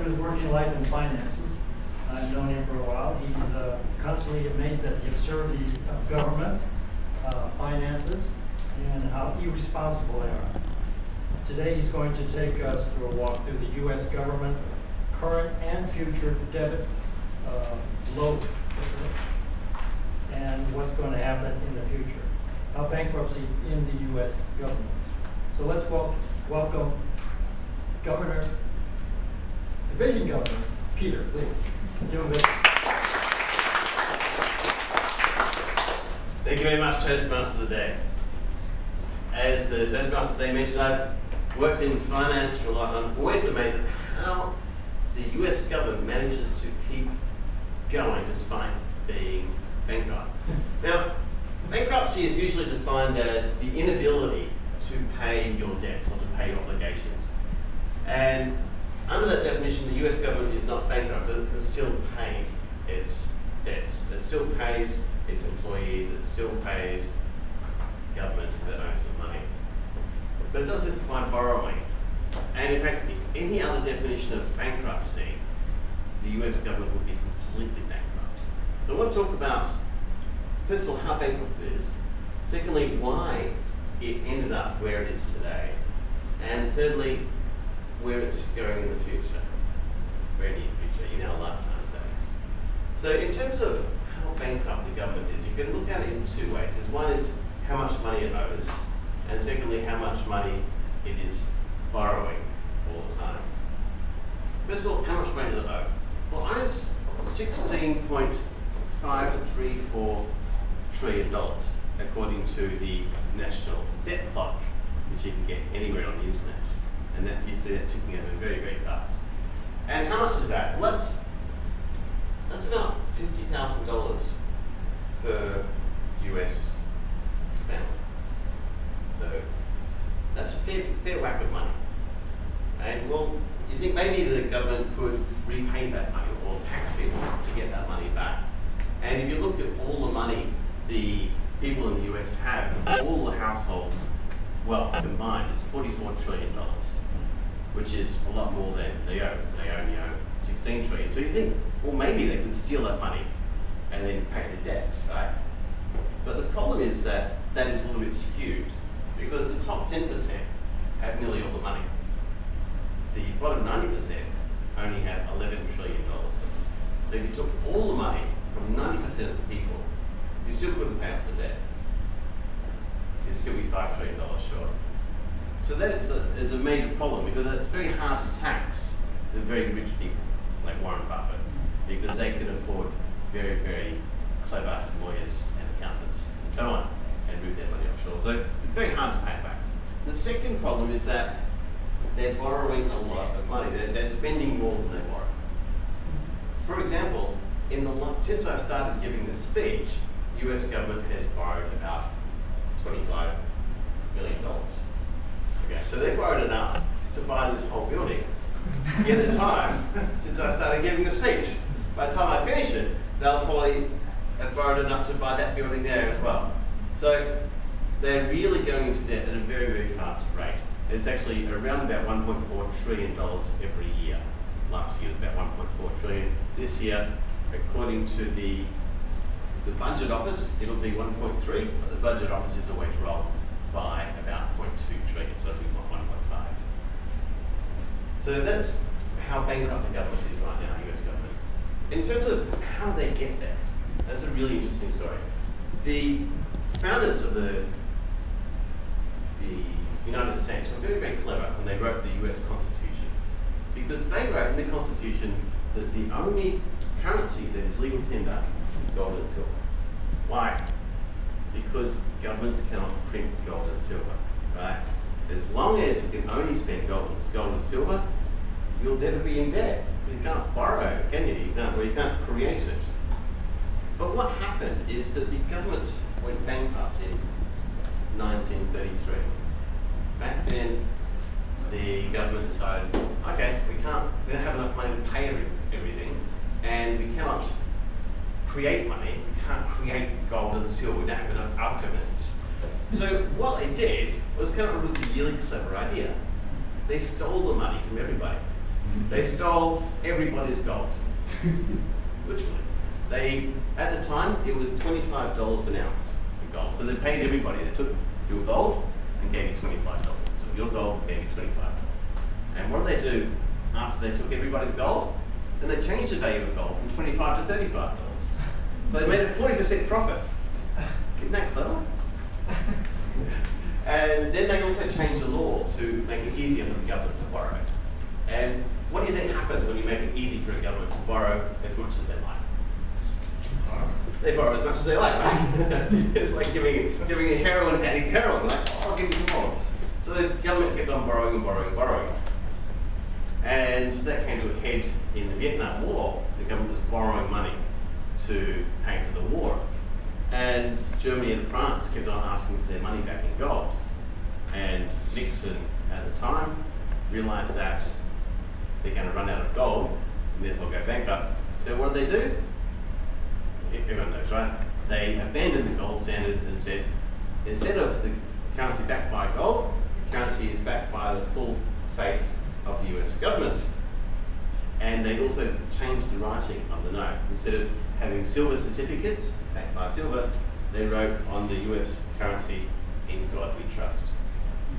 his working life in finances. I've known him for a while. He's constantly amazed at the absurdity of government, finances, and how irresponsible they are. Today he's going to take us through a walk through the U.S. government, current and future debit load, and what's going to happen in the future. Bankruptcy in the U.S. government. So let's welcome Division Governor Peter, please. Thank you very much, Toastmasters of the Day. As the Toastmasters of the Day mentioned, I've worked in finance for a lot. I'm always amazed at how the US government manages to keep going despite being bankrupt. Now, bankruptcy is usually defined as the inability to pay your debts or to pay obligations. And under that definition, the US government is not bankrupt, but it can still pay its debts. It still pays its employees, it still pays government that owes them money. But it does this by borrowing. And in fact, any other definition of bankruptcy, the US government would be completely bankrupt. So I want to talk about, first of all, how bankrupt it is. Secondly, why it ended up where it is today. And thirdly, where it's going in the future, very near future, in our lifetimes, that is. So in terms of how bankrupt the government is, you can look at it in two ways. One is how much money it owes, and secondly, how much money it is borrowing all the time. First of all, how much money does it owe? Well, it owes $16.534 trillion, according to the National Debt Clock, which you can get anywhere on the internet. And that you see that ticking over very, very fast. And how much is that? Well, that's about $50,000 per US family. So that's a fair whack of money. And well, you think maybe the government could repay that money or tax people to get that money back. And if you look at all the money the people in the US have, all the household wealth combined, it's $44 trillion. Which is a lot more than they owe. They only owe 16 trillion. So you think, well, maybe they can steal that money and then pay the debts, right? But the problem is that that is a little bit skewed because the top 10% have nearly all the money. The bottom 90% only have $11 trillion. So if you took all the money from 90% of the people, you still couldn't pay off the debt. You'd still be $5 trillion short. So that is a major problem because it's very hard to tax the very rich people like Warren Buffett because they can afford very, very clever lawyers and accountants and so on and move their money offshore. So it's very hard to pay it back. The second problem is that they're borrowing a lot of money. They're spending more than they borrow. For example, since I started giving this speech, US government has borrowed about $25 million. Okay, so they borrowed enough to buy this whole building in the time since I started giving the speech. By the time I finish it, they'll probably have borrowed enough to buy that building there as well. So they're really going into debt at a very, very fast rate. It's actually around about $1.4 trillion every year. Last year was about $1.4 trillion. This year, according to the budget office, it'll be 1.3, but the budget office is always wrong by about 0.2 trillion, so it'll be 1.5. So that's how bankrupt the government is right now, US government. In terms of how they get there, that's a really interesting story. The founders of the United States were very, very clever when they wrote the US Constitution, because they wrote in the Constitution that the only currency that is legal tender is gold and silver. Why? Because governments cannot print gold and silver, right? As long as you can only spend gold and silver, you'll never be in debt. You can't borrow, can you? You can't create it. But what happened is that the government went bankrupt in 1933. Back then, the government decided, okay, we don't have enough money to pay everything, and we cannot create money. We can't create gold and silver. We don't have enough alchemists. So what they did was kind of a really clever idea. They stole the money from everybody. They stole everybody's gold. Literally. At the time, it was $25 an ounce for gold. So they paid everybody. They took your gold and gave you $25. Took your gold and gave you $25. And what did they do after they took everybody's gold? Then they changed the value of gold from $25 to $35. So they made a 40% profit. Isn't that clever? And then they also changed the law to make it easier for the government to borrow. And what do you think happens when you make it easy for a government to borrow as much as they like? They borrow as much as they like, right? It's like giving a heroin addict heroin, like, oh, I'll give you some more. So the government kept on borrowing and borrowing and borrowing. And that came to a head in the Vietnam War. The government was borrowing money to pay for the war. And Germany and France kept on asking for their money back in gold. And Nixon, at the time, realized that they're going to run out of gold and therefore go bankrupt. So what did they do? Everyone knows, right? They abandoned the gold standard and said, instead of the currency backed by gold, the currency is backed by the full faith of the US government. And they also changed the writing on the note. Instead of having silver certificates backed by silver, they wrote on the US currency, "In God we trust."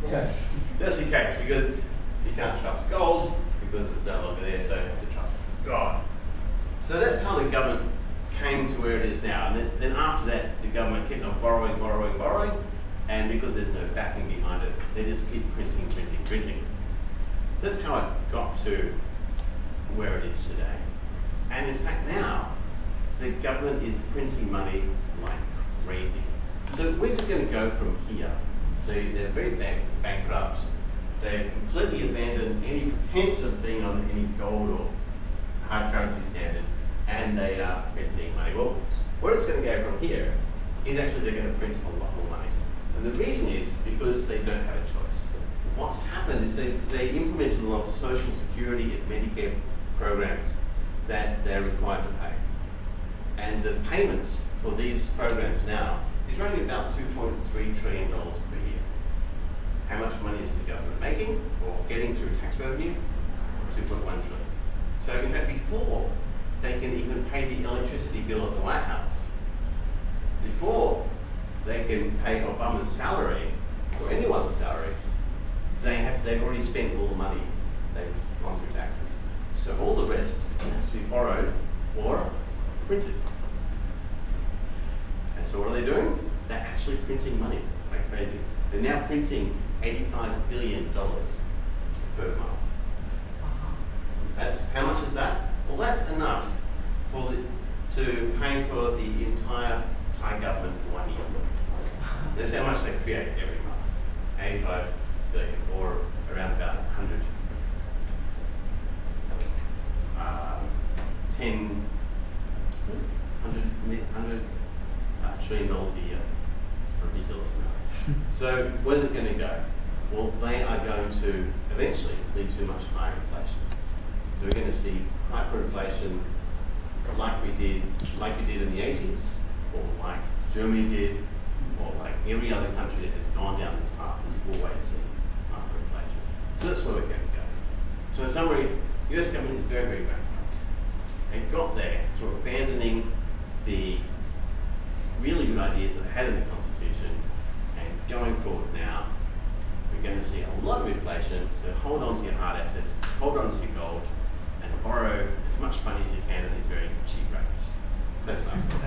Yeah. That's the case, because you can't trust gold because it's no longer there, so you have to trust God. So that's how the government came to where it is now. And then after that, the government kept on borrowing, and because there's no backing behind it, they just keep printing. That's how it got to where it is today. And in fact now, the government is printing money like crazy. So where's it going to go from here? They're very bankrupt. They've completely abandoned any pretense of being on any gold or hard currency standard, and they are printing money. Well, where it's going to go from here is actually they're going to print a lot more money. And the reason is because they don't have a choice. What's happened is they implemented a lot of social security and Medicare programs that they're required to pay. And the payments for these programs now is running about $2.3 trillion per year. How much money is the government making or getting through tax revenue? 2.1 trillion. So in fact, before they can even pay the electricity bill at the White House, before they can pay Obama's salary or anyone's salary, they've already spent all the money they've gone through taxes. So all the rest has to be borrowed or printed. And so what are they doing? They're actually printing money like crazy. They're now printing $85 billion per month. How much is that? Well, that's enough to pay for the entire Thai government for 1 year. That's how much they create every month. 85 billion, or around about 100 trillion dollars a year. Ridiculous amount. So where's it going to go? Well, they are going to eventually lead to much higher inflation. So we're going to see hyperinflation like you did in the 80s, or like Germany did, or like every other country that has gone down this path has always seen hyperinflation. So that's where we're going to go. So in summary, the US government is very, very bankrupt. They got there through abandoning the really good ideas that they had in the Constitution, and going forward now, we're going to see a lot of inflation, so hold on to your hard assets, hold on to your gold, and borrow as much money as you can at these very cheap rates. Toastmasters.